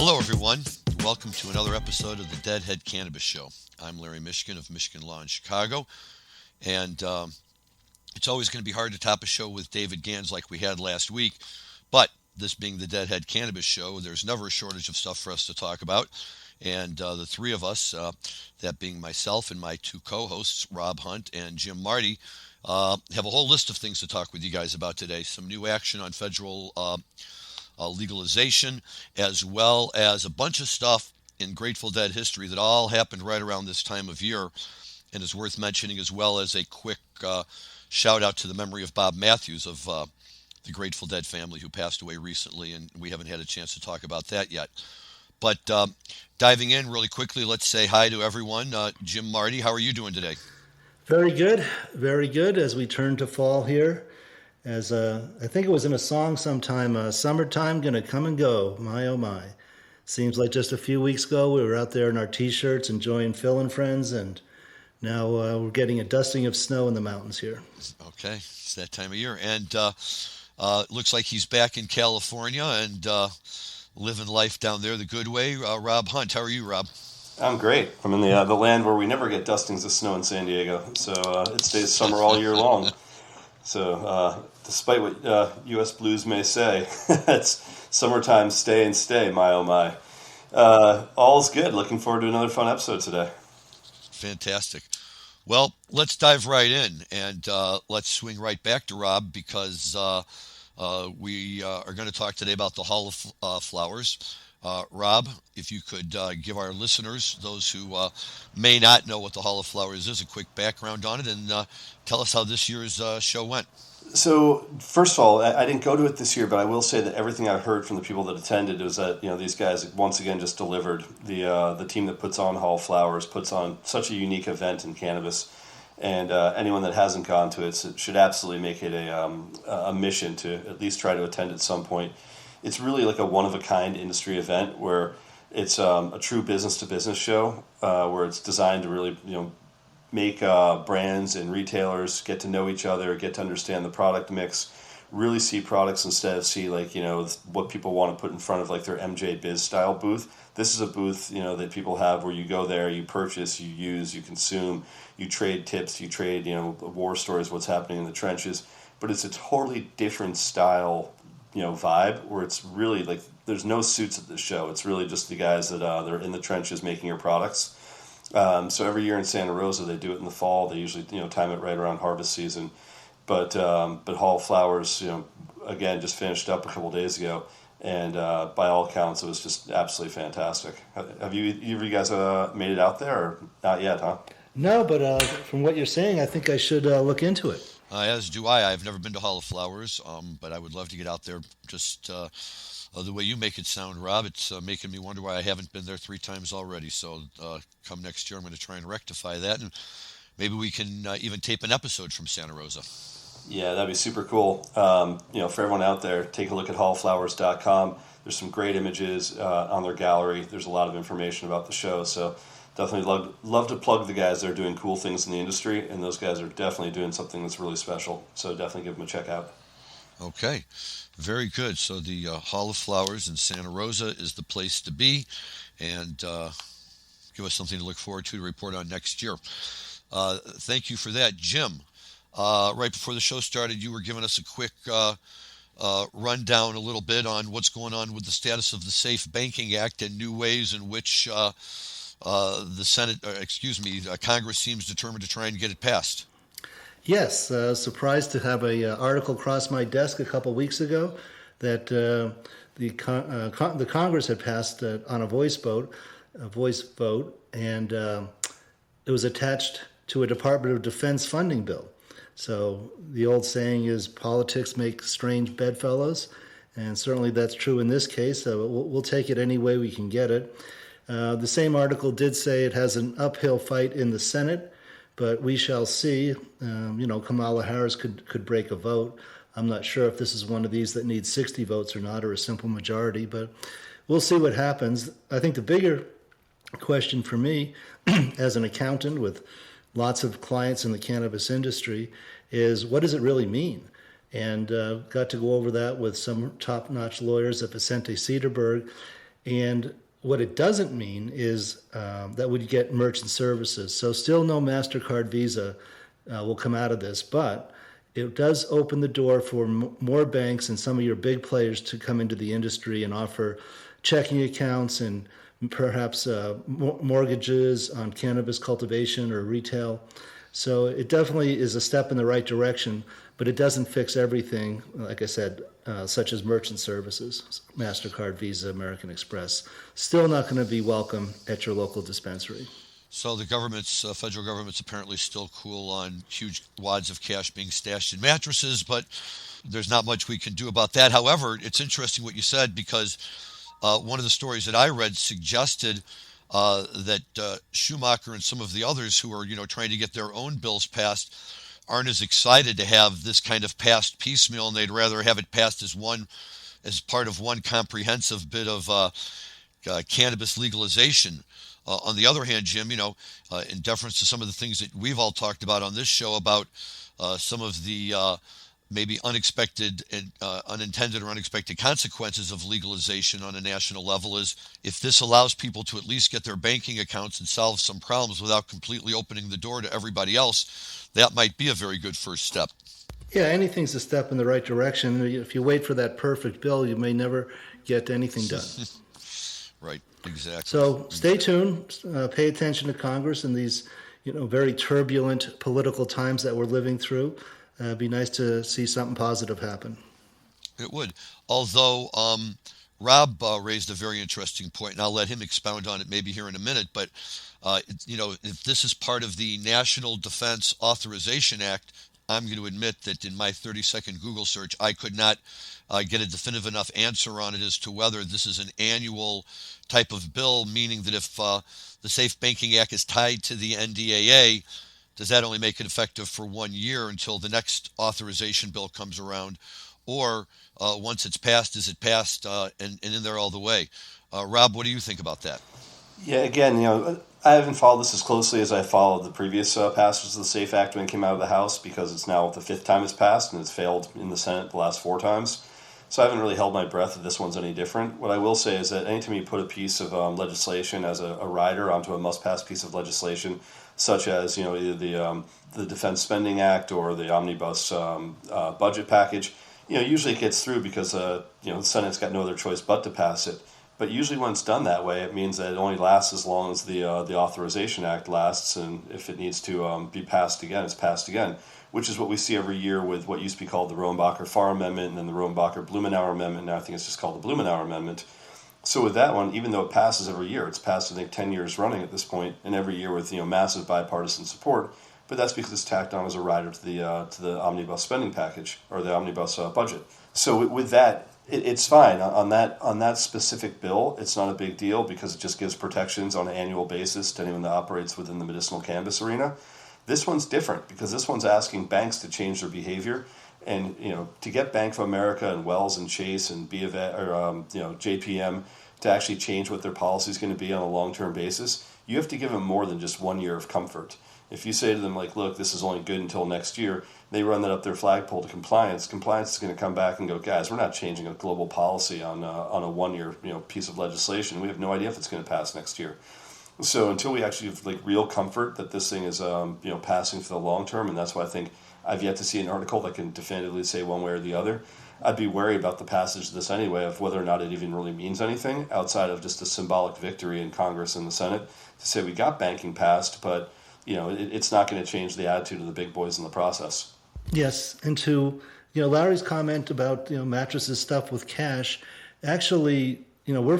Hello, everyone. Welcome to another episode of the Deadhead Cannabis Show. I'm Larry Mishkin of Mishkin Law in Chicago, and it's always going to be hard to top a show with David Gans like we had last week, but this being the Deadhead Cannabis Show, there's never a shortage of stuff for us to talk about, and the three of us, that being myself and my two co-hosts, Rob Hunt and Jim Marty, have a whole list of things to talk with you guys about today. Some new action on federal legalization, as well as a bunch of stuff in Grateful Dead history that all happened right around this time of year and is worth mentioning, as well as a quick shout out to the memory of Bob Matthews of the Grateful Dead family who passed away recently, and we haven't had a chance to talk about that yet. But diving in really quickly, let's say hi to everyone. Jim, Marty, how are you doing today? Very good as we turn to fall here. As I think it was in a song sometime, summertime gonna come and go, my oh my. Seems like just a few weeks ago we were out there in our t-shirts enjoying Phil and friends, and now we're getting a dusting of snow in the mountains here. Okay, it's that time of year. And looks like he's back in California and living life down there the good way. Rob Hunt, how are you, Rob? I'm great. I'm in the land where we never get dustings of snow in San Diego, so it stays summer all year long. So despite what U.S. Blues may say, it's summertime, stay and stay, my oh my. All's good. Looking forward to another fun episode today. Fantastic. Well, let's dive right in, and let's swing right back to Rob, because we are going to talk today about the Hall of Flowers. Rob, if you could give our listeners, those who may not know what the Hall of Flowers is, a quick background on it, and tell us how this year's show went. So, first of all, I didn't go to it this year, but I will say that everything I've heard from the people that attended was that these guys once again just delivered. The team that puts on Hall of Flowers puts on such a unique event in cannabis, and anyone that hasn't gone to it should absolutely make it a mission to at least try to attend at some point. It's really like a one-of-a-kind industry event where it's a true business-to-business show where it's designed to really, make brands and retailers get to know each other, get to understand the product mix, really see products instead of see what people want to put in front of like their MJ Biz style booth. This is a booth that people have where you go there, you purchase, you use, you consume, you trade tips, you trade war stories, what's happening in the trenches. But it's a totally different style vibe where it's really like there's no suits at this show. It's really just the guys that they're in the trenches making your products. So every year in Santa Rosa they do it in the fall. They usually time it right around harvest season. But Hall of Flowers again just finished up a couple days ago, and by all accounts it was just absolutely fantastic. Have either of you guys made it out there or not yet? Huh? No, but from what you're saying, I think I should look into it. As do I. I've never been to Hall of Flowers, but I would love to get out there. Just the way you make it sound, Rob, it's making me wonder why I haven't been there 3 times already. So come next year, I'm going to try and rectify that, and maybe we can even tape an episode from Santa Rosa. Yeah, that'd be super cool. For everyone out there, take a look at hallflowers.com. There's some great images on their gallery. There's a lot of information about the show, so definitely love to plug the guys that are doing cool things in the industry, and those guys are definitely doing something that's really special. So definitely give them a check out. Okay, very good. So the Hall of Flowers in Santa Rosa is the place to be, and give us something to look forward to report on next year. Thank you for that, Jim. Right before the show started, you were giving us a quick rundown a little bit on what's going on with the status of the Safe Banking Act and new ways in which Congress seems determined to try and get it passed. Yes, surprised to have a article cross my desk a couple weeks ago that the Congress had passed on a voice vote, and it was attached to a Department of Defense funding bill. So the old saying is politics make strange bedfellows, and certainly that's true in this case. We'll take it any way we can get it. The same article did say it has an uphill fight in the Senate, but we shall see. Kamala Harris could break a vote. I'm not sure if this is one of these that needs 60 votes or not, or a simple majority, but we'll see what happens. I think the bigger question for me, as an accountant with lots of clients in the cannabis industry, is what does it really mean? And got to go over that with some top-notch lawyers at Vicente Cederberg. And what it doesn't mean is that we get merchant services. So still no MasterCard, Visa will come out of this, but it does open the door for more banks and some of your big players to come into the industry and offer checking accounts and perhaps mortgages on cannabis cultivation or retail. So it definitely is a step in the right direction, but it doesn't fix everything, like I said, such as merchant services, MasterCard, Visa, American Express. Still not going to be welcome at your local dispensary. So the federal government's apparently still cool on huge wads of cash being stashed in mattresses, but there's not much we can do about that. However, it's interesting what you said, because one of the stories that I read suggested that Schumacher and some of the others who are, trying to get their own bills passed aren't as excited to have this kind of passed piecemeal, and they'd rather have it passed as part of one comprehensive bit of cannabis legalization. On the other hand, Jim, in deference to some of the things that we've all talked about on this show about some of the maybe unexpected and unintended or unexpected consequences of legalization on a national level, is if this allows people to at least get their banking accounts and solve some problems without completely opening the door to everybody else, that might be a very good first step. Yeah, anything's a step in the right direction. If you wait for that perfect bill, you may never get anything done. Right, exactly. So stay tuned. Pay attention to Congress in these, very turbulent political times that we're living through. It'd be nice to see something positive happen. It would. Although Rob raised a very interesting point, and I'll let him expound on it maybe here in a minute. But, if this is part of the National Defense Authorization Act, I'm going to admit that in my 30-second Google search, I could not get a definitive enough answer on it as to whether this is an annual type of bill, meaning that if the Safe Banking Act is tied to the NDAA, does that only make it effective for 1 year until the next authorization bill comes around? Or once it's passed, is it passed and in there all the way? Rob, what do you think about that? Yeah, again, I haven't followed this as closely as I followed the previous passages of the SAFE Act when it came out of the House, because it's now the fifth time it's passed and it's failed in the Senate the last 4 times. So I haven't really held my breath that this one's any different. What I will say is that anytime you put a piece of legislation as a rider onto a must-pass piece of legislation, such as either the Defense Spending Act or the Omnibus budget package, usually it gets through because the Senate's got no other choice but to pass it. But usually when it's done that way, it means that it only lasts as long as the Authorization Act lasts, and if it needs to be passed again, it's passed again, which is what we see every year with what used to be called the Rohrabacher-Farr Amendment and then the Rohrabacher-Blumenauer Amendment. Now I think it's just called the Blumenauer Amendment. So with that one, even though it passes every year, it's passed, I think, 10 years running at this point, and every year with massive bipartisan support. But that's because it's tacked on as a rider to the omnibus spending package or the omnibus budget. So with that, it's fine on that specific bill. It's not a big deal because it just gives protections on an annual basis to anyone that operates within the medicinal cannabis arena. This one's different because this one's asking banks to change their behavior. And to get Bank of America and Wells and Chase and B of A, or JPM to actually change what their policy is going to be on a long-term basis, you have to give them more than just 1 year of comfort. If you say to them, like, look, this is only good until next year, they run that up their flagpole to compliance. Compliance is going to come back and go, guys, we're not changing a global policy on a 1 year piece of legislation. We have no idea if it's going to pass next year. So until we actually have real comfort that this thing is passing for the long term, and that's why I think I've yet to see an article that can definitively say one way or the other. I'd be wary about the passage of this anyway, of whether or not it even really means anything outside of just a symbolic victory in Congress and the Senate to say we got banking passed, but it's not going to change the attitude of the big boys in the process. Yes, and to Larry's comment about mattresses stuffed with cash, actually we're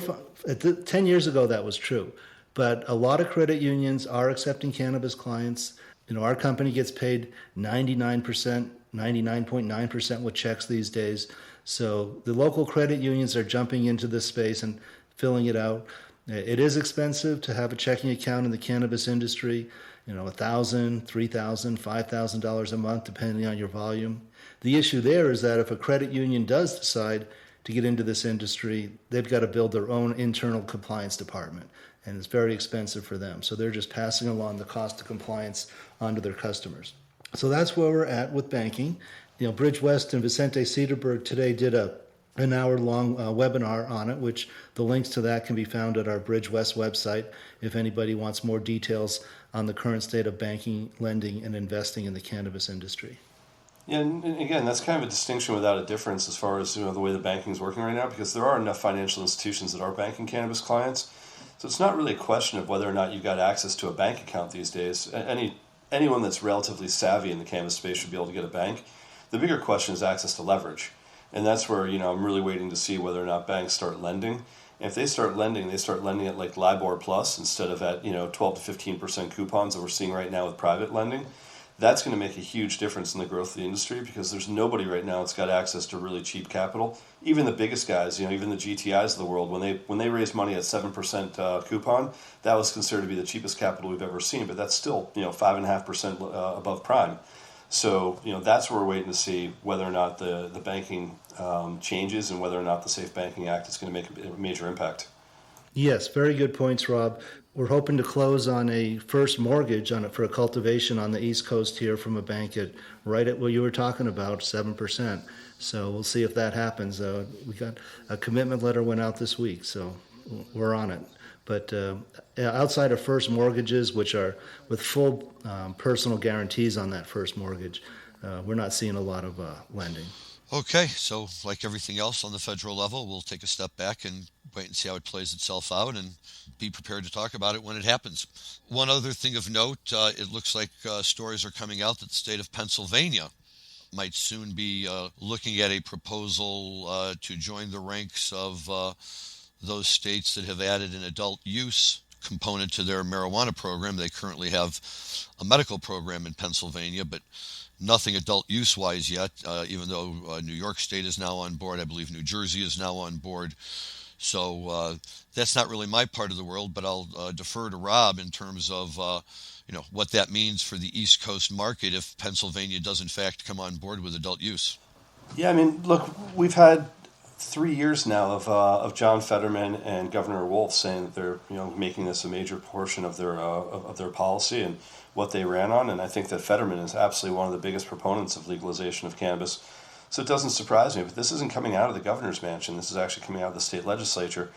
10 years ago that was true, but a lot of credit unions are accepting cannabis clients. Our company gets paid 99%, 99.9% with checks these days. So the local credit unions are jumping into this space and filling it out. It is expensive to have a checking account in the cannabis industry, $1,000, $3,000, $5,000 a month, depending on your volume. The issue there is that if a credit union does decide to get into this industry, they've got to build their own internal compliance department, and it's very expensive for them. So they're just passing along the cost of compliance onto their customers. So that's where we're at with banking. Bridge West and Vicente Cederberg today did a an hour-long webinar on it, which the links to that can be found at our Bridge West website if anybody wants more details on the current state of banking, lending, and investing in the cannabis industry. Yeah, and again, that's kind of a distinction without a difference as far as the way the banking is working right now, because there are enough financial institutions that are banking cannabis clients. So it's not really a question of whether or not you've got access to a bank account these days. Anyone that's relatively savvy in the cannabis space should be able to get a bank. The bigger question is access to leverage. And that's where, I'm really waiting to see whether or not banks start lending. And if they start lending at like LIBOR plus instead of at, 12 to 15% coupons that we're seeing right now with private lending. That's going to make a huge difference in the growth of the industry, because there's nobody right now that's got access to really cheap capital. Even the biggest guys, even the GTIs of the world, when they raise money at 7% coupon, that was considered to be the cheapest capital we've ever seen. But that's still 5.5% above prime. So that's where we're waiting to see whether or not the banking changes and whether or not the Safe Banking Act is going to make a major impact. Yes, very good points, Rob. We're hoping to close on a first mortgage for a cultivation on the East Coast here from a bank right at what you were talking about, 7%. So we'll see if that happens. We got a commitment letter went out this week, so we're on it. But outside of first mortgages, which are with full personal guarantees on that first mortgage, we're not seeing a lot of lending. Okay, so like everything else on the federal level, we'll take a step back and wait and see how it plays itself out and be prepared to talk about it when it happens. One other thing of note, it looks like stories are coming out that the state of Pennsylvania might soon be looking at a proposal to join the ranks of those states that have added an adult use component to their marijuana program. They currently have a medical program in Pennsylvania, but nothing adult use wise yet, even though New York State is now on board. I believe New Jersey is now on board. So that's not really my part of the world, but I'll defer to Rob in terms of what that means for the East Coast market if Pennsylvania does in fact come on board with adult use. Yeah, I mean, look, we've had 3 years now of John Fetterman and Governor Wolf saying that they're making this a major portion of their policy and what they ran on, and I think that Fetterman is absolutely one of the biggest proponents of legalization of cannabis. So it doesn't surprise me, but this isn't coming out of the governor's mansion. This is actually coming out of the state legislature.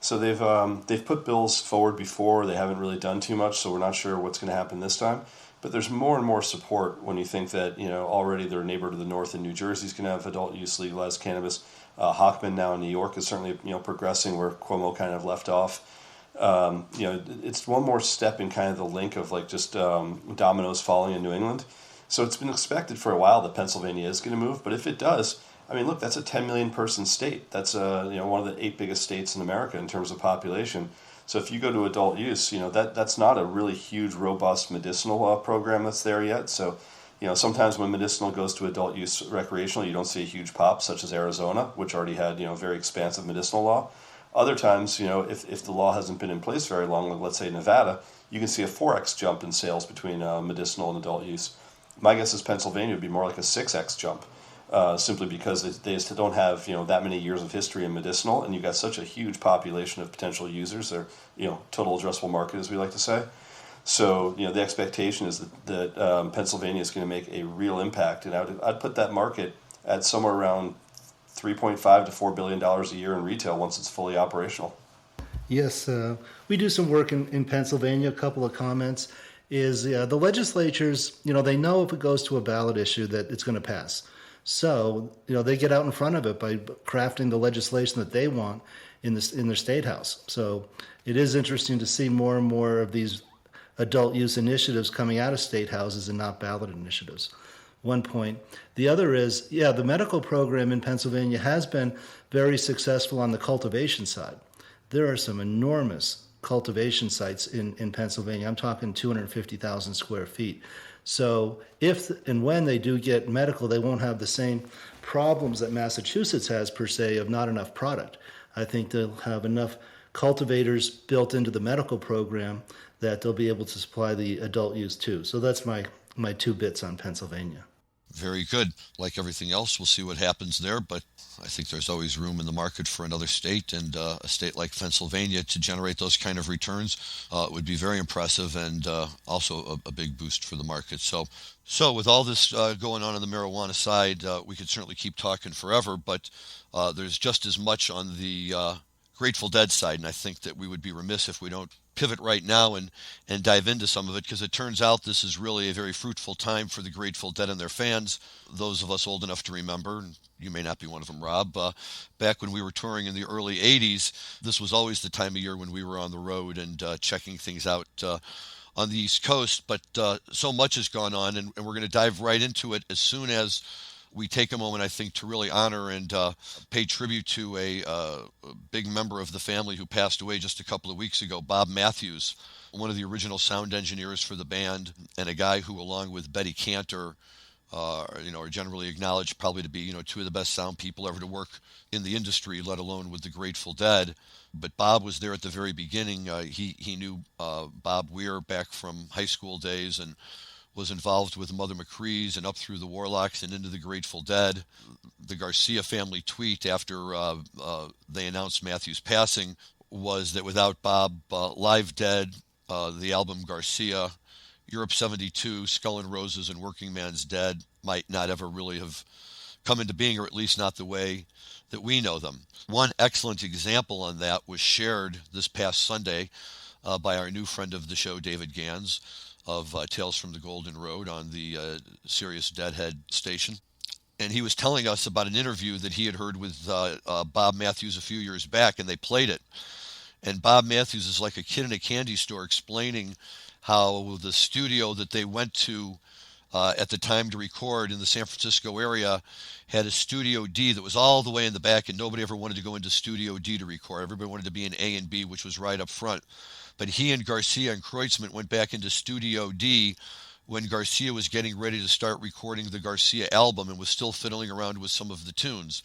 So they've put bills forward before. They haven't really done too much, so we're not sure what's going to happen this time. But there's more and more support when you think that already their neighbor to the north in New Jersey is going to have adult use legalized cannabis. Hockman now in New York is certainly progressing where Cuomo kind of left off. It's one more step in kind of the link of like just dominoes falling in New England. So it's been expected for a while that Pennsylvania is going to move, but if it does, I mean, look, that's a 10 million person state. That's one of the 8 biggest states in America in terms of population. So if you go to adult use, that's not a really huge, robust medicinal program that's there yet. So sometimes when medicinal goes to adult use recreational, you don't see a huge pop, such as Arizona, which already had very expansive medicinal law. Other times, if the law hasn't been in place very long, like let's say Nevada, you can see a 4x jump in sales between medicinal and adult use. My guess is Pennsylvania would be more like a 6x jump, simply because they just don't have that many years of history in medicinal, and you've got such a huge population of potential users. They're total addressable market, as we like to say. So the expectation is that Pennsylvania is going to make a real impact, and I'd put that market at somewhere around $3.5 to $4 billion a year in retail once it's fully operational. Yes, we do some work in Pennsylvania. A couple of comments is the legislatures, they know if it goes to a ballot issue that it's going to pass. So, they get out in front of it by crafting the legislation that they want in their state house. So it is interesting to see more and more of these adult use initiatives coming out of state houses and not ballot initiatives. One point. The other is, the medical program in Pennsylvania has been very successful on the cultivation side. There are some enormous cultivation sites in Pennsylvania. I'm talking 250,000 square feet. So if and when they do get medical, they won't have the same problems that Massachusetts has per se of not enough product. I think they'll have enough cultivators built into the medical program that they'll be able to supply the adult use too. So that's my 2 bits on Pennsylvania. Very good. Like everything else, we'll see what happens there, but I think there's always room in the market for another state, and a state like Pennsylvania to generate those kind of returns would be very impressive, and also a big boost for the market. So with all this going on the marijuana side, we could certainly keep talking forever, but there's just as much on the Grateful Dead side, and I think that we would be remiss if we don't pivot right now and dive into some of it, because it turns out this is really a very fruitful time for the Grateful Dead and their fans. Those of us old enough to remember, and you may not be one of them, Rob, back when we were touring in the early 80s, this was always the time of year when we were on the road and checking things out on the East Coast. But so much has gone on, and we're going to dive right into it as soon as we take a moment, I think, to really honor and pay tribute to a big member of the family who passed away just a couple of weeks ago, Bob Matthews, one of the original sound engineers for the band, and a guy who, along with Betty Cantor, are generally acknowledged probably to be, two of the best sound people ever to work in the industry, let alone with the Grateful Dead. But Bob was there at the very beginning. He knew Bob Weir back from high school days, and was involved with Mother McCree's and up through the Warlocks and into the Grateful Dead. The Garcia family tweet after they announced Matthews' passing was that without Bob, Live Dead, the album Garcia, Europe 72, Skull and Roses, and Working Man's Dead might not ever really have come into being, or at least not the way that we know them. One excellent example on that was shared this past Sunday by our new friend of the show, David Gans, of Tales from the Golden Road on the Sirius Deadhead station. And he was telling us about an interview that he had heard with Bob Matthews a few years back, and they played it. And Bob Matthews is like a kid in a candy store explaining how the studio that they went to at the time to record in the San Francisco area had a Studio D that was all the way in the back, and nobody ever wanted to go into Studio D to record. Everybody wanted to be in A and B, which was right up front. But he and Garcia and Kreutzmann went back into Studio D when Garcia was getting ready to start recording the Garcia album and was still fiddling around with some of the tunes.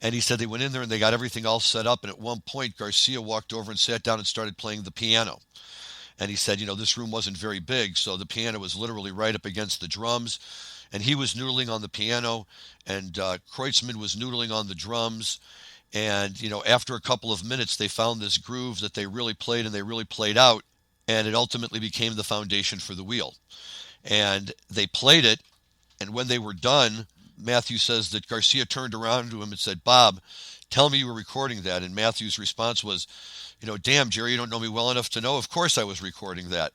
And he said they went in there and they got everything all set up, and at one point Garcia walked over and sat down and started playing the piano. And he said, this room wasn't very big, so the piano was literally right up against the drums, and he was noodling on the piano, and Kreutzmann was noodling on the drums. And, after a couple of minutes, they found this groove that they really played, and they really played out, and it ultimately became the foundation for the Wheel. And they played it, and when they were done, Matthew says that Garcia turned around to him and said, "Bob, tell me you were recording that." And Matthew's response was, "Damn, Jerry, you don't know me well enough to know. Of course I was recording that."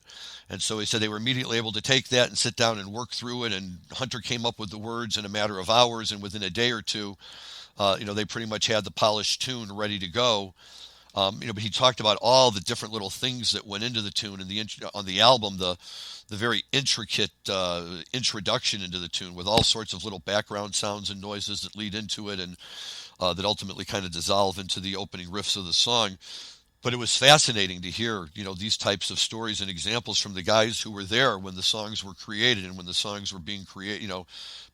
And so he said they were immediately able to take that and sit down and work through it, and Hunter came up with the words in a matter of hours, and within a day or two, they pretty much had the polished tune ready to go. But he talked about all the different little things that went into the tune, and on the album, the very intricate introduction into the tune with all sorts of little background sounds and noises that lead into it, and that ultimately kind of dissolve into the opening riffs of the song. But it was fascinating to hear, these types of stories and examples from the guys who were there when the songs were created and when the songs were being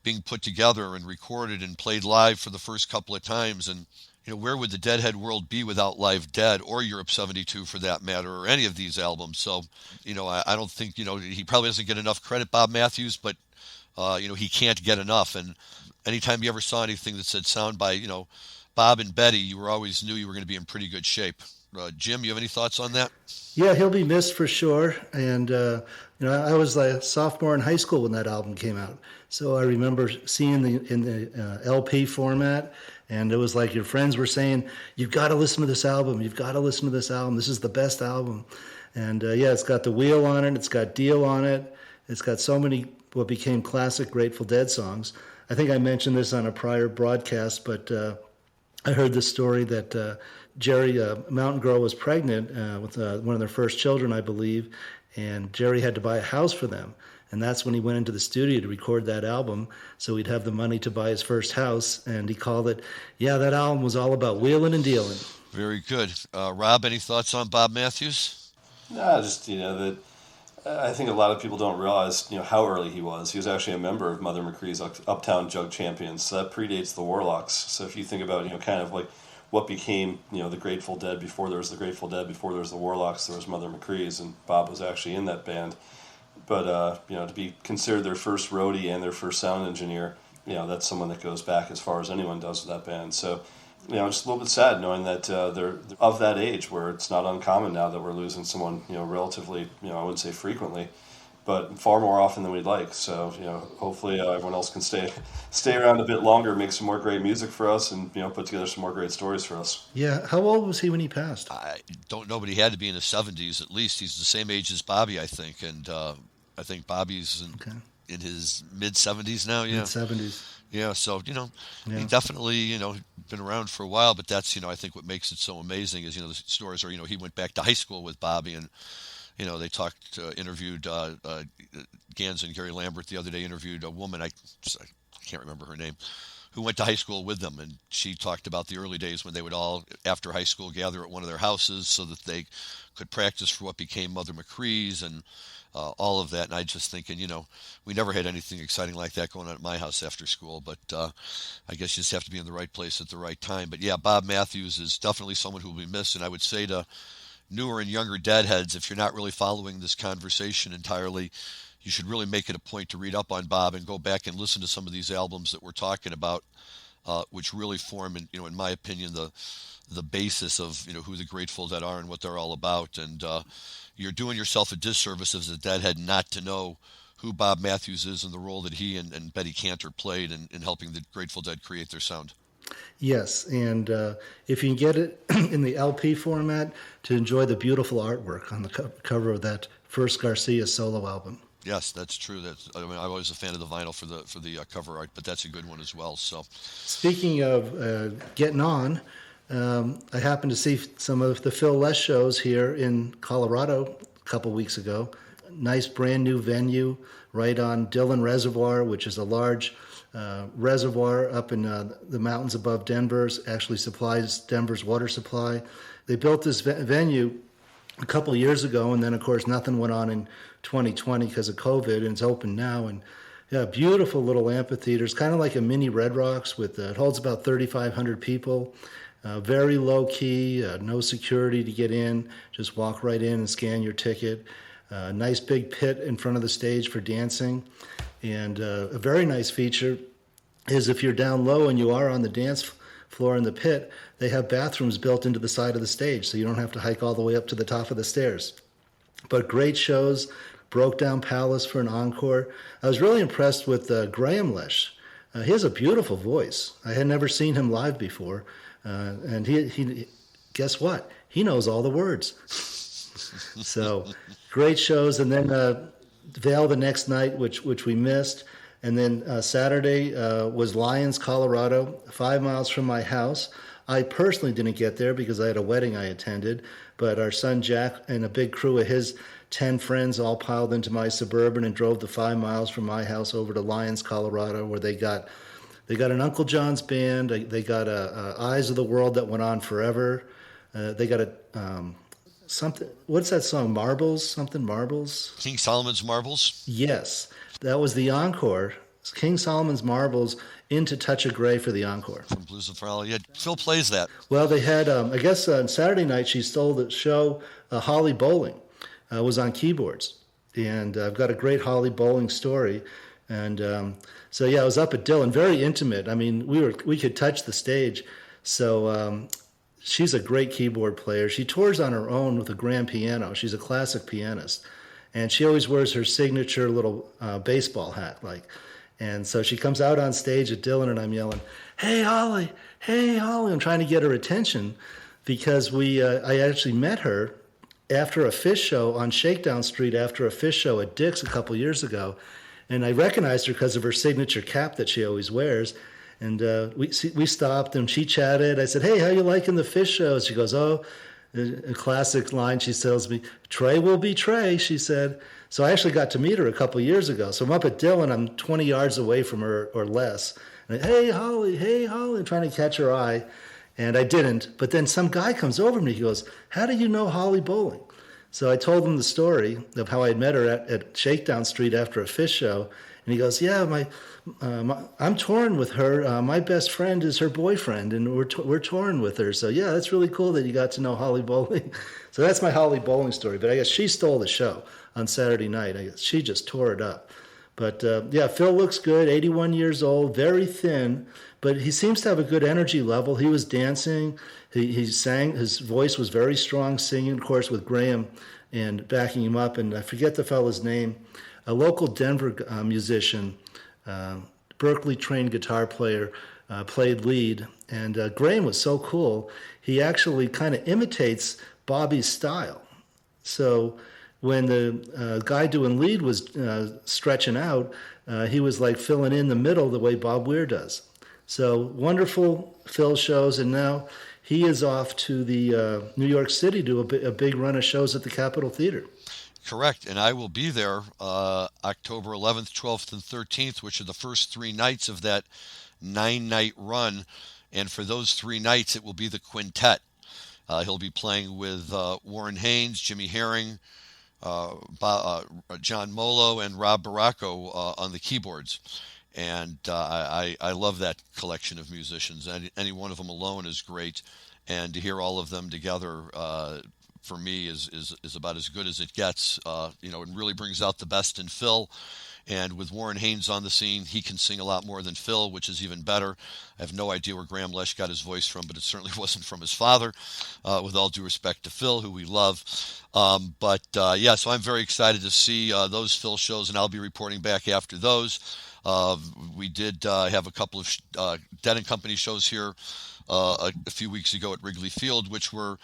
being put together and recorded and played live for the first couple of times. And, where would the Deadhead world be without Live Dead or Europe 72 for that matter, or any of these albums? So, I don't think, he probably doesn't get enough credit, Bob Matthews, but, he can't get enough. And anytime you ever saw anything that said sound by, Bob and Betty, you always knew you were going to be in pretty good shape. Jim, you have any thoughts on that? Yeah, he'll be missed for sure. And, I was a sophomore in high school when that album came out. So I remember seeing in the LP format, and it was like your friends were saying, "You've got to listen to this album. You've got to listen to this album. This is the best album." And, it's got The Wheel on it. It's got Deal on it. It's got so many what became classic Grateful Dead songs. I think I mentioned this on a prior broadcast, but I heard the story that Jerry, Mountain Girl, was pregnant with one of their first children, I believe, and Jerry had to buy a house for them. And that's when he went into the studio to record that album, so he'd have the money to buy his first house. And he called it, that album was all about wheeling and dealing. Very good. Rob, any thoughts on Bob Matthews? No, just, that I think a lot of people don't realize, how early he was. He was actually a member of Mother McCree's Uptown Jug Champions, so that predates the Warlocks. So if you think about, kind of like what became, the Grateful Dead before there was the Grateful Dead, before there was the Warlocks, there was Mother McCree's, and Bob was actually in that band. But to be considered their first roadie and their first sound engineer, that's someone that goes back as far as anyone does with that band. So, just a little bit sad knowing that they're of that age where it's not uncommon now that we're losing someone, relatively, I wouldn't say frequently, but far more often than we'd like. So, hopefully everyone else can stay around a bit longer, make some more great music for us, and, put together some more great stories for us. Yeah. How old was he when he passed? I don't know, but he had to be in his 70s at least. He's the same age as Bobby, I think, and I think Bobby's in his mid-70s now. Yeah, Mid-70s. Yeah, so he definitely been around for a while, but that's I think what makes it so amazing is the stories are he went back to high school with Bobby, and they interviewed Gans and Gary Lambert the other day interviewed a woman I can't remember her name who went to high school with them, and she talked about the early days when they would all after high school gather at one of their houses so that they could practice for what became Mother McCree's and all of that. And I just thinking, we never had anything exciting like that going on at my house after school, but I guess you just have to be in the right place at the right time. But yeah, Bob Matthews is definitely someone who will be missed, and I would say to newer and younger Deadheads, if you're not really following this conversation entirely, you should really make it a point to read up on Bob and go back and listen to some of these albums that we're talking about, which really form, in my opinion, the basis of who the Grateful Dead are and what they're all about. And you're doing yourself a disservice as a Deadhead not to know who Bob Matthews is and the role that he and Betty Cantor played in helping the Grateful Dead create their sound. Yes, and if you can get it in the LP format, to enjoy the beautiful artwork on the cover of that first Garcia solo album. Yes, that's true. I'm always a fan of the vinyl for the cover art, but that's a good one as well. So, speaking of getting on, I happened to see some of the Phil Lesh shows here in Colorado a couple weeks ago. Nice brand new venue right on Dillion Reservoir, which is a large reservoir up in the mountains above Denver. Actually supplies Denver's water supply. They built this venue a couple of years ago, and then of course nothing went on in 2020 because of COVID, and it's open now. And yeah, beautiful little amphitheater. It's kind of like a mini Red Rocks it holds about 3,500 people. Very low key, no security to get in. Just walk right in and scan your ticket. Nice big pit in front of the stage for dancing. And a very nice feature is if you're down low and you are on the dance floor in the pit, they have bathrooms built into the side of the stage, so you don't have to hike all the way up to the top of the stairs. But great shows. Broke Down Palace for an encore. I was really impressed with Graham Lesh. He has a beautiful voice. I had never seen him live before. And he guess what? He knows all the words. So great shows. And then Vail the next night, which we missed. And then Saturday was Lyons, Colorado, 5 miles from my house. I personally didn't get there because I had a wedding I attended, but our son Jack and a big crew of his 10 friends all piled into my Suburban and drove the 5 miles from my house over to Lyons, Colorado, where they got an Uncle John's band. They got a Eyes of the World that went on forever. They got a something. What's that song? Marbles? Something Marbles? King Solomon's Marbles? Yes. That was the encore. King Solomon's Marbles into Touch of Grey for the encore. From Blues of Farrell. Yeah, Phil plays that. Well, they had, I guess on Saturday night, she stole the show. Holly Bowling was on keyboards. And I've got a great Holly Bowling story. And so, yeah, I was up at Dillion, very intimate. I mean, we could touch the stage. So she's a great keyboard player. She tours on her own with a grand piano. She's a classic pianist. And she always wears her signature little baseball hat, And so she comes out on stage at Dillion, and I'm yelling, hey, Holly, hey, Holly. I'm trying to get her attention because I actually met her after a Fish show on Shakedown Street, after a Fish show at Dick's a couple years ago. And I recognized her because of her signature cap that she always wears. And we stopped, and she chatted. I said, hey, how you liking the Fish shows? She goes, oh, a classic line she tells me, Trey will be Trey, she said. So I actually got to meet her a couple years ago. So I'm up at Dillion. I'm 20 yards away from her or less. And hey, Holly, I'm trying to catch her eye. And I didn't. But then some guy comes over to me. He goes, how do you know Holly Bowling? So I told him the story of how I had met her at Shakedown Street after a Fish show. And And he goes, yeah, I'm torn with her. My best friend is her boyfriend, and we're torn with her. So yeah, that's really cool that you got to know Holly Bowling. So that's my Holly Bowling story. But I guess she stole the show on Saturday night. I guess she just tore it up. But yeah, Phil looks good, 81 years old, very thin, but he seems to have a good energy level. He was dancing, he sang, his voice was very strong, singing, of course, with Graham and backing him up. And I forget the fellow's name, a local Denver musician, Berkeley-trained guitar player, played lead. And Graham was so cool, he actually kind of imitates Bobby's style. So when the guy doing lead was stretching out, he was like filling in the middle the way Bob Weir does. So wonderful Phil shows, and now he is off to the New York City to do a big run of shows at the Capitol Theater. Correct, and I will be there October 11th, 12th, and 13th, which are the first 3 nights of that 9-night run. And for those 3 nights, it will be the quintet. He'll be playing with Warren Haynes, Jimmy Herring, John Molo, and Rob Baracco on the keyboards. And I love that collection of musicians. Any one of them alone is great. And to hear all of them together, for me, is about as good as it gets. It really brings out the best in Phil. And with Warren Haynes on the scene, he can sing a lot more than Phil, which is even better. I have no idea where Graham Lesh got his voice from, but it certainly wasn't from his father, with all due respect to Phil, who we love. So I'm very excited to see those Phil shows, and I'll be reporting back after those. We did have a couple of Dead & Company shows here a few weeks ago at Wrigley Field, which were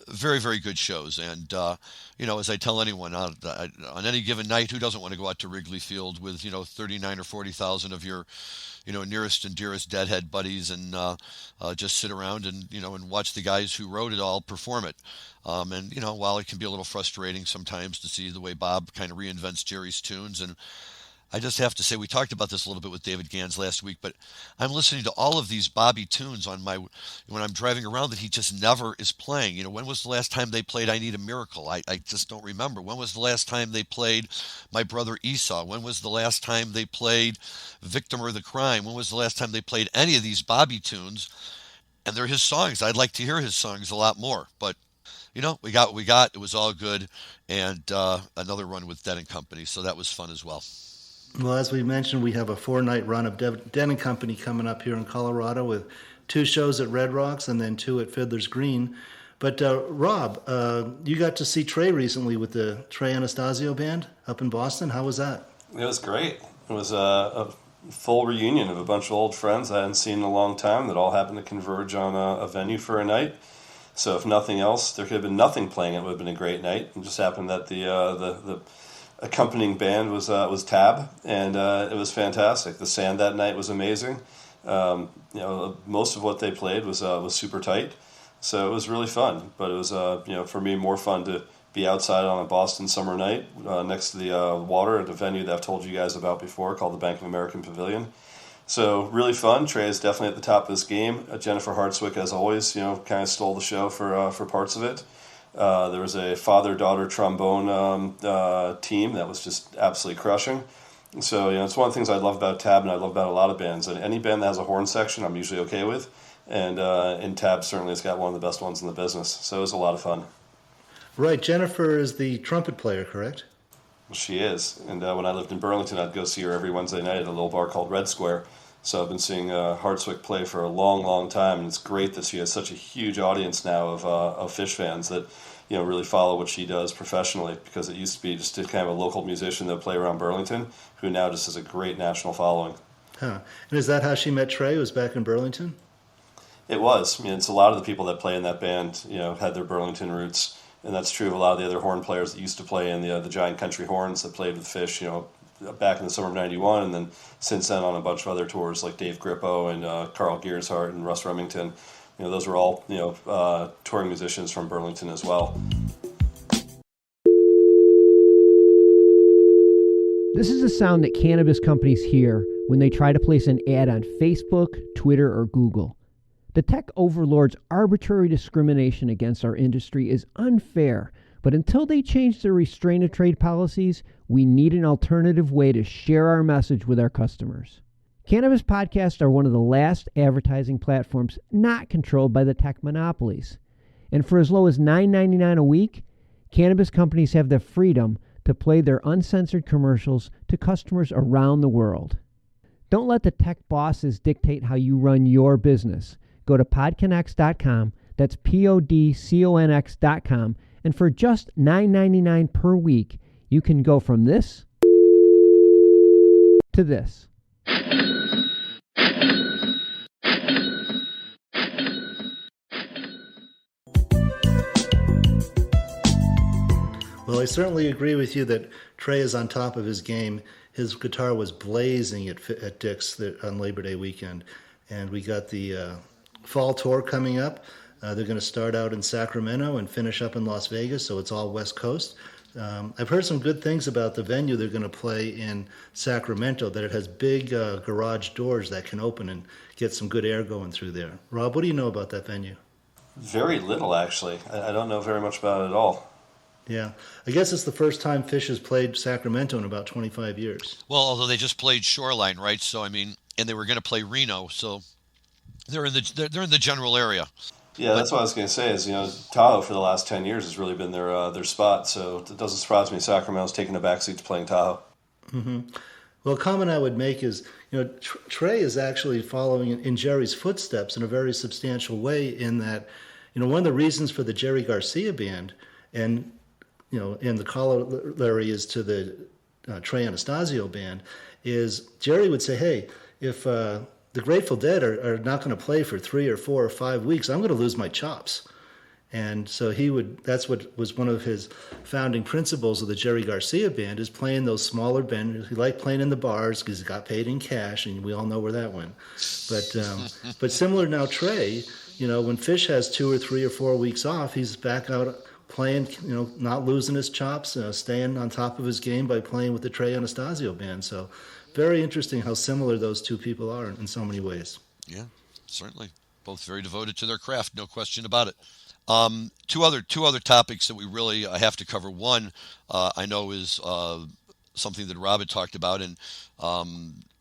very, very good shows. And, as I tell anyone, on any given night, who doesn't want to go out to Wrigley Field with, 39 or 40,000 of your, nearest and dearest Deadhead buddies, and just sit around and, and watch the guys who wrote it all perform it. While it can be a little frustrating sometimes to see the way Bob kind of reinvents Jerry's tunes, and I just have to say, we talked about this a little bit with David Gans last week, but I'm listening to all of these Bobby tunes when I'm driving around that he just never is playing. When was the last time they played I Need a Miracle? I just don't remember. When was the last time they played My Brother Esau? When was the last time they played Victim or the Crime? When was the last time they played any of these Bobby tunes? And they're his songs. I'd like to hear his songs a lot more, but we got what we got. It was all good, and another run with Dead & Company, so that was fun as well. Well, as we mentioned, we have a 4-night run of Dead & Company coming up here in Colorado with 2 shows at Red Rocks and then 2 at Fiddler's Green. But Rob, you got to see Trey recently with the Trey Anastasio Band up in Boston. How was that? It was great. It was a full reunion of a bunch of old friends I hadn't seen in a long time that all happened to converge on a venue for a night. So if nothing else, there could have been nothing playing. It would have been a great night. It just happened that the accompanying band was Tab, and it was fantastic. The Sand that night was amazing. Most of what they played was super tight, so it was really fun. But it was for me more fun to be outside on a Boston summer night next to the water at a venue that I've told you guys about before called the Bank of America Pavilion. So really fun. Trey is definitely at the top of this game. Jennifer Hartswick, as always, kind of stole the show for parts of it. There was a father-daughter trombone team that was just absolutely crushing. So, it's one of the things I love about Tab, and I love about a lot of bands. And any band that has a horn section, I'm usually okay with. And Tab certainly has got one of the best ones in the business. So it was a lot of fun. Right. Jennifer is the trumpet player, correct? Well, she is. And when I lived in Burlington, I'd go see her every Wednesday night at a little bar called Red Square. So I've been seeing Hartswick play for a long, long time, and it's great that she has such a huge audience now of Fish fans that really follow what she does professionally, because it used to be just kind of a local musician that would play around Burlington, who now just has a great national following. Huh. And is that how she met Trey? It was back in Burlington? It was. It's a lot of the people that play in that band, had their Burlington roots, and that's true of a lot of the other horn players that used to play in the Giant Country Horns that played with Fish, back in the summer of '91, and then since then on a bunch of other tours like Dave Grippo and Carl Gearshart and Russ Remington. Those were all touring musicians from Burlington as well. This is a sound that cannabis companies hear when they try to place an ad on Facebook, Twitter, or Google. The tech overlords' arbitrary discrimination against our industry is unfair, But until they change their restraint of trade policies, we need an alternative way to share our message with our customers. Cannabis podcasts are one of the last advertising platforms not controlled by the tech monopolies. And for as low as $9.99 a week, cannabis companies have the freedom to play their uncensored commercials to customers around the world. Don't let the tech bosses dictate how you run your business. Go to PodConX.com, that's PodConX.com, and for just $9.99 per week, you can go from this to this. Well, I certainly agree with you that Trey is on top of his game. His guitar was blazing at Dick's on Labor Day weekend. And we got the fall tour coming up. They're going to start out in Sacramento and finish up in Las Vegas, so it's all West Coast. I've heard some good things about the venue they're going to play in Sacramento, that it has big garage doors that can open and get some good air going through there. Rob, what do you know about that venue? Very little, actually. I don't know very much about it at all. Yeah. I guess it's the first time Phish has played Sacramento in about 25 years. Well, although they just played Shoreline, right? So, I mean, and they were going to play Reno, so they're in the general area. Yeah, that's what I was going to say is, Tahoe for the last 10 years has really been their spot, so it doesn't surprise me Sacramento's taking a backseat to playing Tahoe. Mm-hmm. Well, a comment I would make is, Trey is actually following in Jerry's footsteps in a very substantial way, in that, one of the reasons for the Jerry Garcia band and the corollary is to the Trey Anastasio band, is Jerry would say, hey, if the Grateful Dead are not going to play for 3 or 4 or 5 weeks, I'm going to lose my chops. And so that's what was one of his founding principles of the Jerry Garcia band, is playing those smaller bands. He liked playing in the bars because he got paid in cash, and we all know where that went. But similar now, Trey, when Phish has 2 or 3 or 4 weeks off, he's back out playing, not losing his chops, staying on top of his game by playing with the Trey Anastasio band. So very interesting how similar those two people are in so many ways. Yeah, certainly. Both very devoted to their craft, no question about it. Two other topics that we really have to cover. One, I know is something that Rob had talked about, and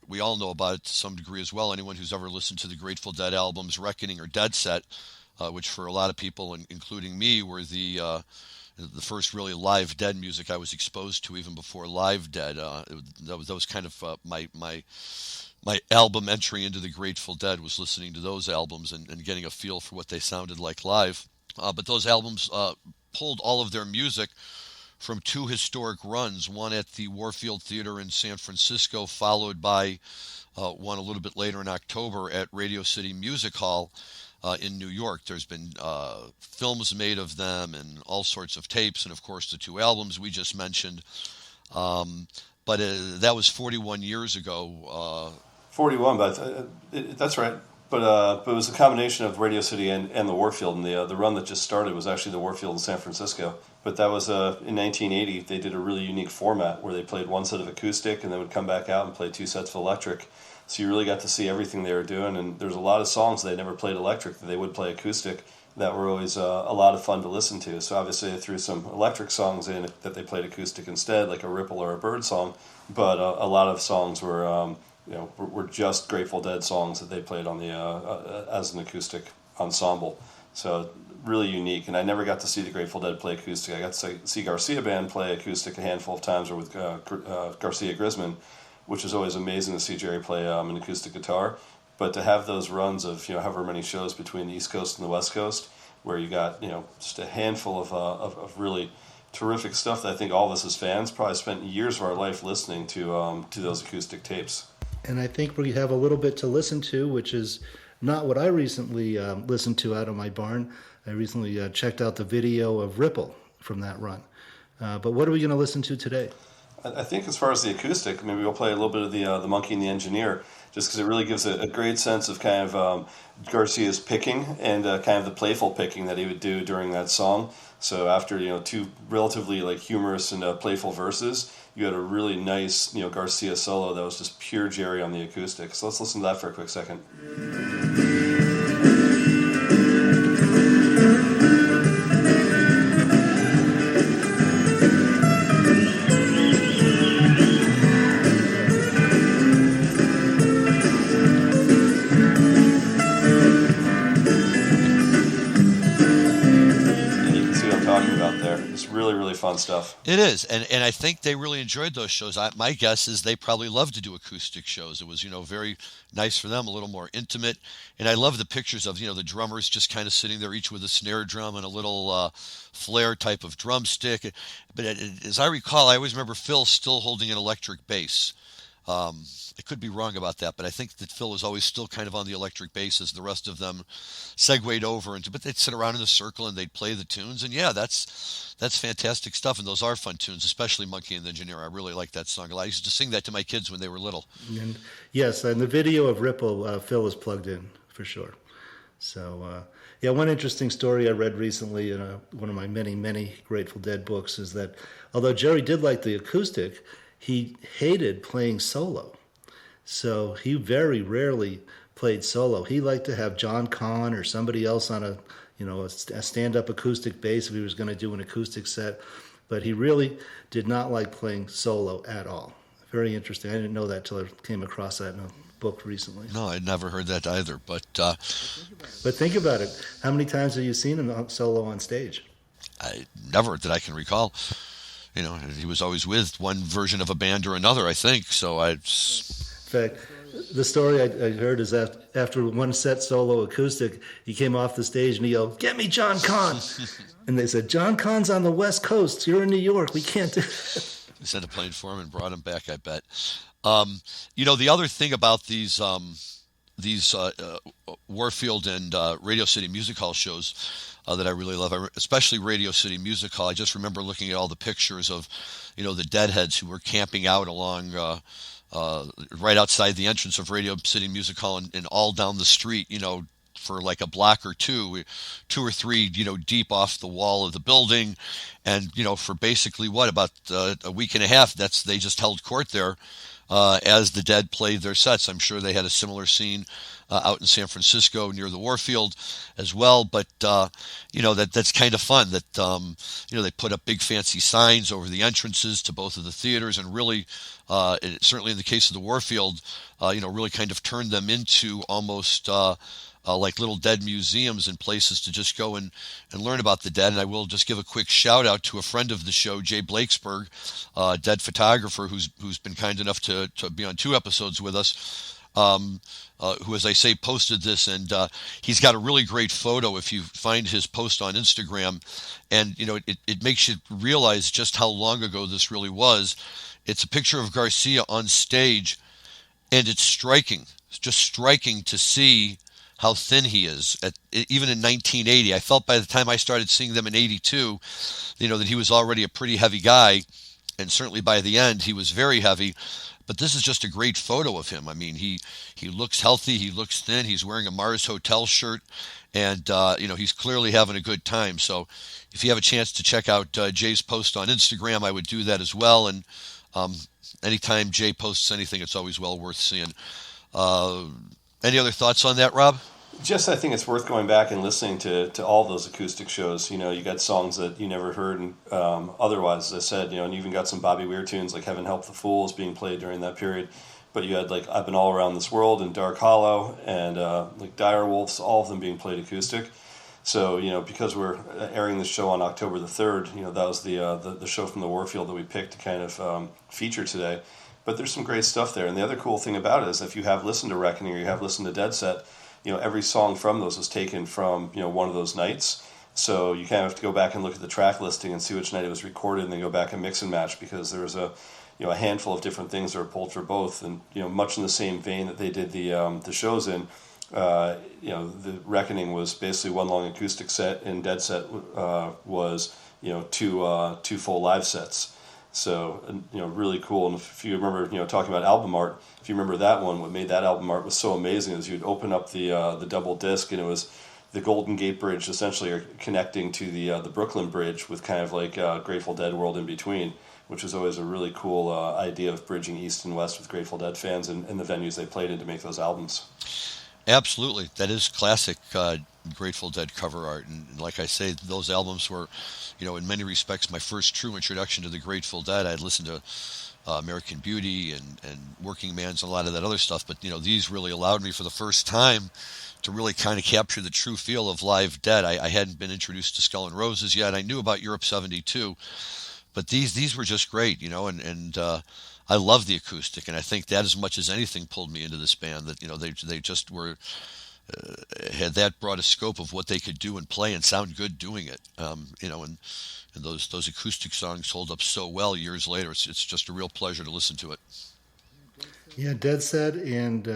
we all know about it to some degree as well. Anyone who's ever listened to the Grateful Dead albums Reckoning or Dead Set, which for a lot of people, including me, were the first really live Dead music I was exposed to, even before Live Dead. That was kind of my album entry into the Grateful Dead, was listening to those albums and getting a feel for what they sounded like live. But those albums pulled all of their music from 2 historic runs, one at the Warfield Theater in San Francisco, followed by one a little bit later in October at Radio City Music Hall in New York. There's been films made of them and all sorts of tapes, and of course the 2 albums we just mentioned. But that was 41 years ago. 41, but that's right. But it was a combination of Radio City and the Warfield, and the run that just started was actually the Warfield in San Francisco. But that was in 1980. They did a really unique format where they played 1 set of acoustic and then would come back out and play 2 sets of electric. So you really got to see everything they were doing, and there's a lot of songs they never played electric that they would play acoustic that were always a lot of fun to listen to. So obviously they threw some electric songs in that they played acoustic instead, like a Ripple or a Bird song. But a lot of songs were were just Grateful Dead songs that they played on the as an acoustic ensemble. So really unique. And I never got to see the Grateful Dead play acoustic. I got to see Garcia Band play acoustic a handful of times, or with Garcia Grisman, which is always amazing to see Jerry play an acoustic guitar. But to have those runs of however many shows between the East Coast and the West Coast, where you got just a handful of really terrific stuff that I think all of us as fans probably spent years of our life listening to those acoustic tapes. And I think we have a little bit to listen to, which is not what I recently listened to out of my barn. I recently checked out the video of Ripple from that run. But what are we going to listen to today? I think as far as the acoustic, maybe we'll play a little bit of the Monkey and the Engineer, just because it really gives a great sense of kind of Garcia's picking and kind of the playful picking that he would do during that song. So after 2 relatively humorous and playful verses, you had a really nice Garcia solo that was just pure Jerry on the acoustic. So let's listen to that for a quick second. really, really fun stuff. It is, and I think they really enjoyed those shows. My guess is they probably love to do acoustic shows. It was, very nice for them, a little more intimate. And I love the pictures of, the drummers just kind of sitting there, each with a snare drum and a little flare type of drumstick. But as I recall, I always remember Phil still holding an electric bass. I could be wrong about that, but I think that Phil was always still kind of on the electric bass as the rest of them segued over but they'd sit around in a circle and they'd play the tunes. And yeah, that's fantastic stuff. And those are fun tunes, especially Monkey and the Engineer. I really like that song a lot. I used to sing that to my kids when they were little. And yes, and the video of Ripple, Phil is plugged in for sure. So, one interesting story I read recently in one of my many, many Grateful Dead books is that although Jerry did like the acoustic, he hated playing solo. So he very rarely played solo. He liked to have John Conn or somebody else on a stand-up acoustic bass if he was going to do an acoustic set. But he really did not like playing solo at all. Very interesting. I didn't know that till I came across that in a book recently. No, I'd never heard that either. But think about it. How many times have you seen him solo on stage? Never that I can recall. He was always with one version of a band or another, I think. So In fact, the story I heard is that after one set solo acoustic, he came off the stage and he yelled, "Get me John Conn!" And they said, "John Conn's on the West Coast. You're in New York. We can't do it." They sent a plane for him and brought him back, I bet. The other thing about these Warfield and Radio City Music Hall shows that I really love, especially Radio City Music Hall. I just remember looking at all the pictures of, the Deadheads who were camping out along right outside the entrance of Radio City Music Hall and all down the street, for like a block or two or three, deep off the wall of the building. And, for basically about a week and a half, they just held court there as the Dead played their sets. I'm sure they had a similar scene out in San Francisco near the Warfield as well. But, that's kind of fun that, they put up big fancy signs over the entrances to both of the theaters and really, certainly in the case of the Warfield, really kind of turned them into almost like little Dead museums and places to just go and learn about the Dead. And I will just give a quick shout out to a friend of the show, Jay Blakesberg, Dead photographer who's been kind enough to be on 2 episodes with us, who, as I say, posted this. And he's got a really great photo if you find his post on Instagram. And, it makes you realize just how long ago this really was. It's a picture of Garcia on stage, and it's striking. It's just striking to see how thin he is. Even in 1980, I felt by the time I started seeing them in 82, that he was already a pretty heavy guy, and certainly by the end, he was very heavy. But this is just a great photo of him. I mean, he looks healthy, he looks thin, he's wearing a Mars Hotel shirt, and, he's clearly having a good time. So if you have a chance to check out Jay's post on Instagram, I would do that as well. And anytime Jay posts anything, it's always well worth seeing. Any other thoughts on that, Rob? Just, I think it's worth going back and listening to all those acoustic shows. You got songs that you never heard and otherwise, as I said, and you even got some Bobby Weir tunes like Heaven Help the Fools being played during that period. But you had like I've Been All Around This World and Dark Hollow and like Dire Wolves, all of them being played acoustic. So, because we're airing this show on October the 3rd, that was the show from the Warfield that we picked to kind of feature today. But there's some great stuff there. And the other cool thing about it is if you have listened to Reckoning or you have listened to Dead Set, every song from those was taken from, one of those nights. So you kind of have to go back and look at the track listing and see which night it was recorded and then go back and mix and match because there was a handful of different things that were pulled for both. And, much in the same vein that they did the shows in, the Reckoning was basically one long acoustic set and Dead Set was, two full live sets. So, really cool. And if you remember, talking about album art, if you remember that one, what made that album art was so amazing is you'd open up the double disc and it was the Golden Gate Bridge essentially connecting to the Brooklyn Bridge with kind of like Grateful Dead world in between, which was always a really cool idea of bridging east and west with Grateful Dead fans and the venues they played in to make those albums. Absolutely. That is classic Grateful Dead cover art. And like I say, those albums were, in many respects, my first true introduction to the Grateful Dead. I'd listened to, American Beauty and Working Man's and a lot of that other stuff. But these really allowed me for the first time to really kind of capture the true feel of live Dead. I hadn't been introduced to Skull and Roses yet. I knew about Europe '72, but these were just great, and I love the acoustic, and I think that as much as anything pulled me into this band. That they just were had that broad a scope of what they could do and play and sound good doing it. And those acoustic songs hold up so well years later. It's just a real pleasure to listen to it. Yeah, Dead Set and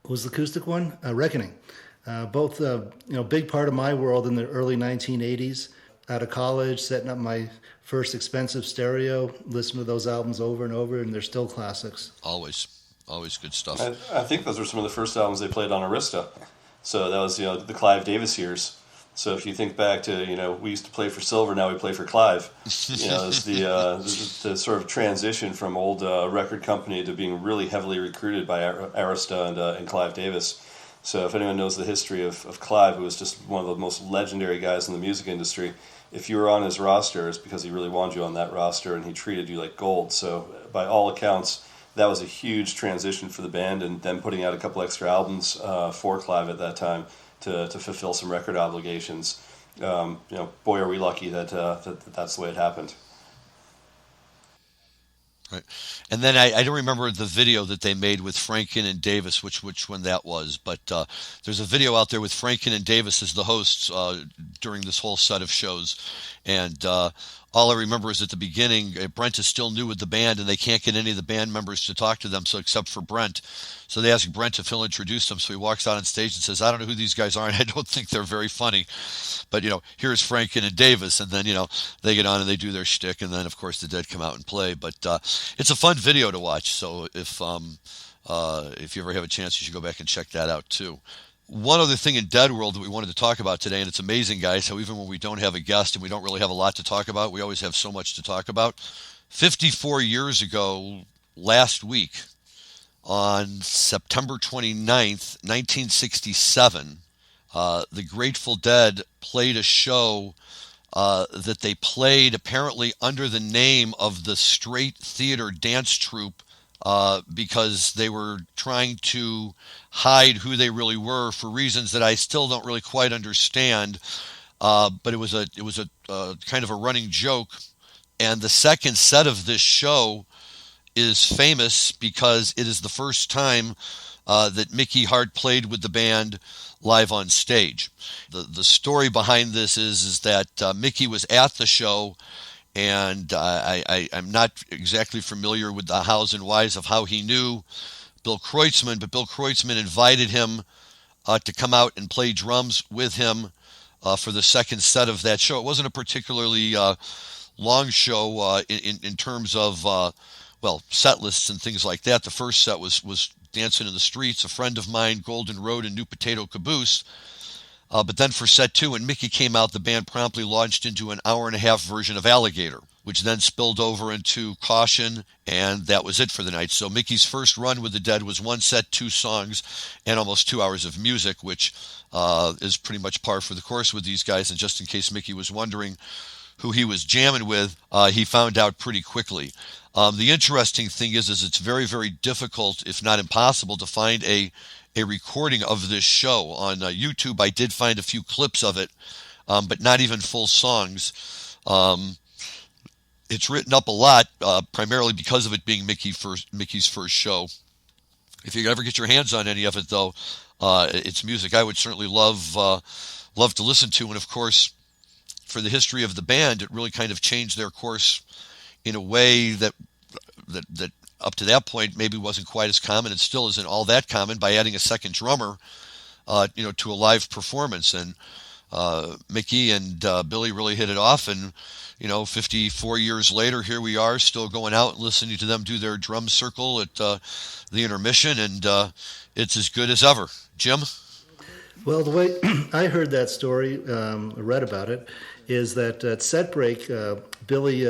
what was the acoustic one? Reckoning. Both, big part of my world in the early 1980s. Out of college, setting up my first expensive stereo, listening to those albums over and over, and they're still classics. Always good stuff. I think those were some of the first albums they played on Arista. So that was, the Clive Davis years. So if you think back to, we used to play for Silver, now we play for Clive. It's the sort of transition from old record company to being really heavily recruited by Arista and Clive Davis. So if anyone knows the history of Clive, who was just one of the most legendary guys in the music industry, if you were on his roster, it's because he really wanted you on that roster and he treated you like gold. So by all accounts, that was a huge transition for the band, and them putting out a couple extra albums for Clive at that time to fulfill some record obligations. Boy, are we lucky that that's the way it happened. Right. And then I don't remember the video that they made with Franken and Davis, which one that was, but there's a video out there with Franken and Davis as the hosts during this whole set of shows. And all I remember is at the beginning, Brent is still new with the band, and they can't get any of the band members to talk to them, so except for Brent. So they ask Brent if he'll introduce them. So he walks out on stage and says, "I don't know who these guys are, and I don't think they're very funny. But, here's Franken and Davis." And then, they get on and they do their shtick. And then, of course, the Dead come out and play. But it's a fun video to watch. So if you ever have a chance, you should go back and check that out, too. One other thing in Dead World that we wanted to talk about today, and it's amazing, guys, how even when we don't have a guest and we don't really have a lot to talk about, we always have so much to talk about. 54 years ago, last week, on September 29th, 1967, the Grateful Dead played a show that they played apparently under the name of the Straight Theater Dance Troupe, because they were trying to hide who they really were for reasons that I still don't really quite understand. But it was a kind of a running joke. And the second set of this show is famous because it is the first time that Mickey Hart played with the band live on stage. The story behind this is that Mickey was at the show, and I'm not exactly familiar with the hows and whys of how he knew Bill Kreutzmann, but Bill Kreutzmann invited him to come out and play drums with him for the second set of that show. It wasn't a particularly long show in terms of set lists and things like that. The first set was Dancing in the Streets, A Friend of Mine, Golden Road, and New Potato Caboose. But then for set two, when Mickey came out, the band promptly launched into an hour-and-a-half version of Alligator, which then spilled over into Caution, and that was it for the night. So Mickey's first run with the Dead was one set, two songs, and almost 2 hours of music, which is pretty much par for the course with these guys. And just in case Mickey was wondering who he was jamming with, he found out pretty quickly. The interesting thing is it's very, very difficult, if not impossible, to find a recording of this show. On YouTube, I did find a few clips of it, but not even full songs. It's written up a lot, primarily because of it being Mickey's first show. If you ever get your hands on any of it, though, it's music I would certainly love to listen to. And of course, for the history of the band, it really kind of changed their course in a way that up to that point maybe wasn't quite as common, and still isn't all that common, by adding a second drummer to a live performance. And Mickey and Billy really hit it off, and 54 years later, here we are still going out and listening to them do their drum circle at the intermission, and it's as good as ever. Jim? Well, the way I heard that story, read about it, is that at set break, Billy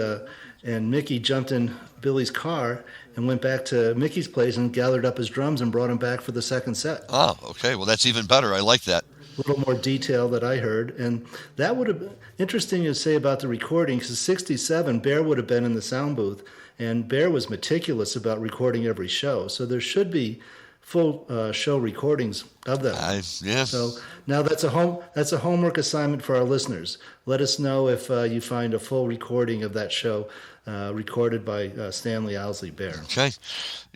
and Mickey jumped in Billy's car and went back to Mickey's place and gathered up his drums and brought him back for the second set. Oh, okay. Well, that's even better. I like that. A little more detail that I heard. And that would have been interesting to say about the recording, because 67, Bear would have been in the sound booth, and Bear was meticulous about recording every show. So there should be full show recordings of them. Yeah. So now that's a homework assignment for our listeners. Let us know if you find a full recording of that show recorded by Stanley Owsley Bear. Okay.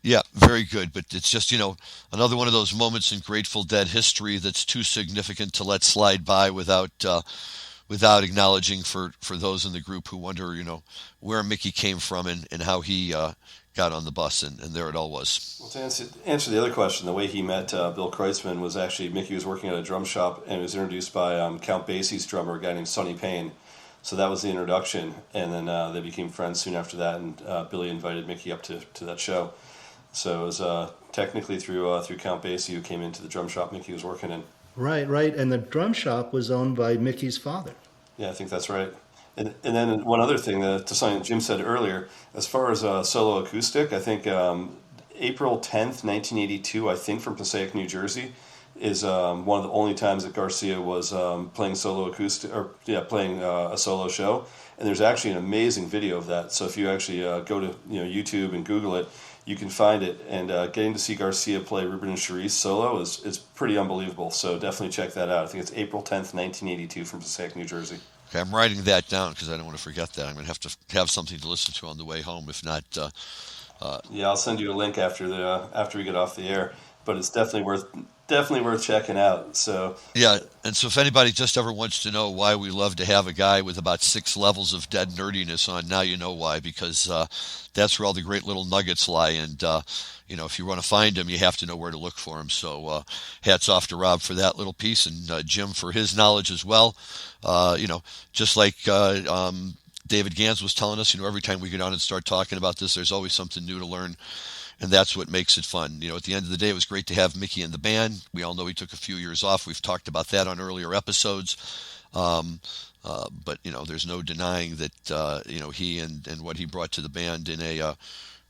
Yeah, very good. But it's just, another one of those moments in Grateful Dead history that's too significant to let slide by without acknowledging for those in the group who wonder, where Mickey came from and how he got on the bus, and there it all was. Well, to answer the other question, the way he met Bill Kreutzmann was actually Mickey was working at a drum shop and was introduced by Count Basie's drummer, a guy named Sonny Payne. So that was the introduction, and then they became friends soon after that, and Billy invited Mickey up to that show. So it was technically through Count Basie, who came into the drum shop Mickey was working in. Right. And the drum shop was owned by Mickey's father. Yeah, I think that's right. And then one other thing, to something Jim said earlier, as far as solo acoustic, I think April 10th, 1982, I think from Passaic, New Jersey, is one of the only times that Garcia was playing solo acoustic, playing a solo show. And there's actually an amazing video of that. So if you actually go to YouTube and Google it, you can find it. And getting to see Garcia play Ruben and Cherise solo is pretty unbelievable. So definitely check that out. I think it's April 10th, 1982 from Passaic, New Jersey. Okay, I'm writing that down because I don't want to forget that. I'm going to have something to listen to on the way home. If not, I'll send you a link after we get off the air. But it's definitely worth checking out. So yeah, and so if anybody just ever wants to know why we love to have a guy with about 6 levels of dead nerdiness on, now you know why, because that's where all the great little nuggets lie. And if you want to find him, you have to know where to look for him. So hats off to Rob for that little piece, and Jim for his knowledge as well. Just like David Gans was telling us, every time we get on and start talking about this, there's always something new to learn. And that's what makes it fun. At the end of the day, it was great to have Mickey in the band. We all know he took a few years off. We've talked about that on earlier episodes. But there's no denying that, he and what he brought to the band in a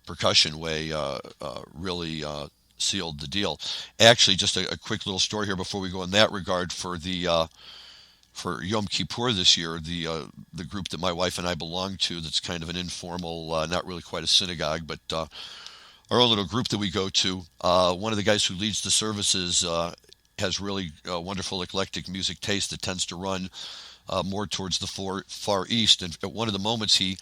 percussion way really sealed the deal. Actually, just a quick little story here before we go in that regard for Yom Kippur this year, the group that my wife and I belong to, that's kind of an informal, not really quite a synagogue, but our own little group that we go to. One of the guys who leads the services has really wonderful eclectic music taste that tends to run more towards the far east. And at one of the moments, he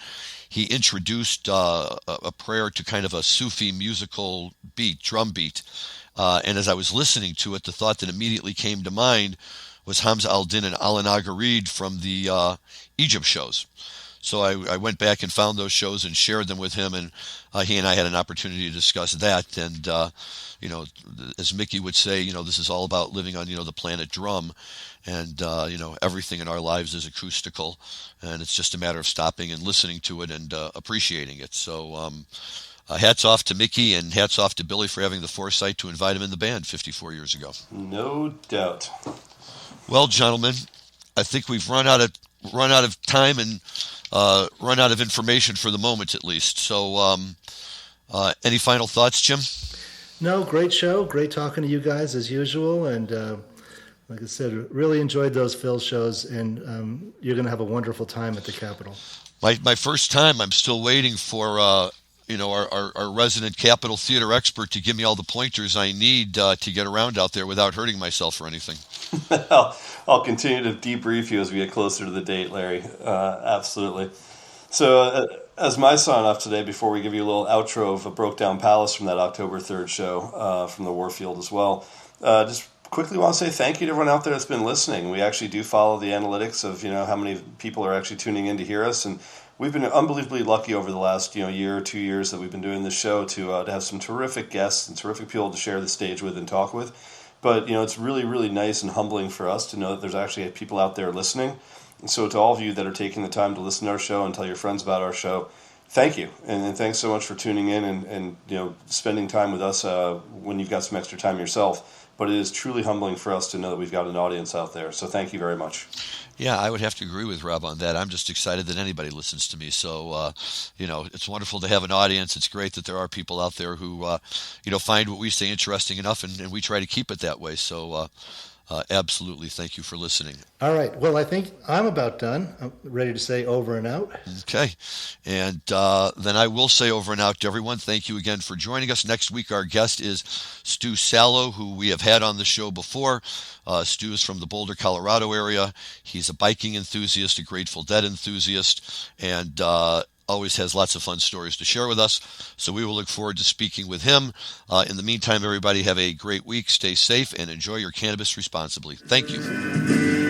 introduced a prayer to kind of a Sufi musical drum beat. And as I was listening to it, the thought that immediately came to mind was Hamza al-Din and Alan Agarid from the Egypt shows. So I went back and found those shows and shared them with him, and he and I had an opportunity to discuss that. And, as Mickey would say, this is all about living on, the planet drum. And, everything in our lives is acoustical, and it's just a matter of stopping and listening to it and appreciating it. So hats off to Mickey, and hats off to Billy for having the foresight to invite him in the band 54 years ago. No doubt. Well, gentlemen, I think we've run out of time and run out of information for the moment, at least. So any final thoughts, Jim? No, great show. Great talking to you guys as usual. And like I said, really enjoyed those Phil shows, and you're going to have a wonderful time at the Capitol. My first time. I'm still waiting for our resident Capitol Theater expert to give me all the pointers I need to get around out there without hurting myself or anything. I'll continue to debrief you as we get closer to the date, Larry. Absolutely. So as my sign-off today, before we give you a little outro of a Broke Down Palace from that October 3rd show from the Warfield as well, just quickly want to say thank you to everyone out there that's been listening. We actually do follow the analytics of how many people are actually tuning in to hear us, and we've been unbelievably lucky over the last year or 2 years that we've been doing this show to have some terrific guests and terrific people to share the stage with and talk with. But it's really, really nice and humbling for us to know that there's actually people out there listening. And so to all of you that are taking the time to listen to our show and tell your friends about our show, thank you. And thanks so much for tuning in and spending time with us when you've got some extra time yourself. But it is truly humbling for us to know that we've got an audience out there. So thank you very much. Yeah, I would have to agree with Rob on that. I'm just excited that anybody listens to me. So, it's wonderful to have an audience. It's great that there are people out there who, find what we say interesting enough, and we try to keep it that way. So, Absolutely. Thank you for listening. All right. Well, I think I'm about done. I'm ready to say over and out. Okay. And then I will say over and out to everyone. Thank you again for joining us. Next week, our guest is Stu Sallow, who we have had on the show before. Stu is from the Boulder, Colorado area. He's a biking enthusiast, a Grateful Dead enthusiast, and always has lots of fun stories to share with us. So we will look forward to speaking with him. In the meantime, everybody have a great week. Stay safe and enjoy your cannabis responsibly. Thank you.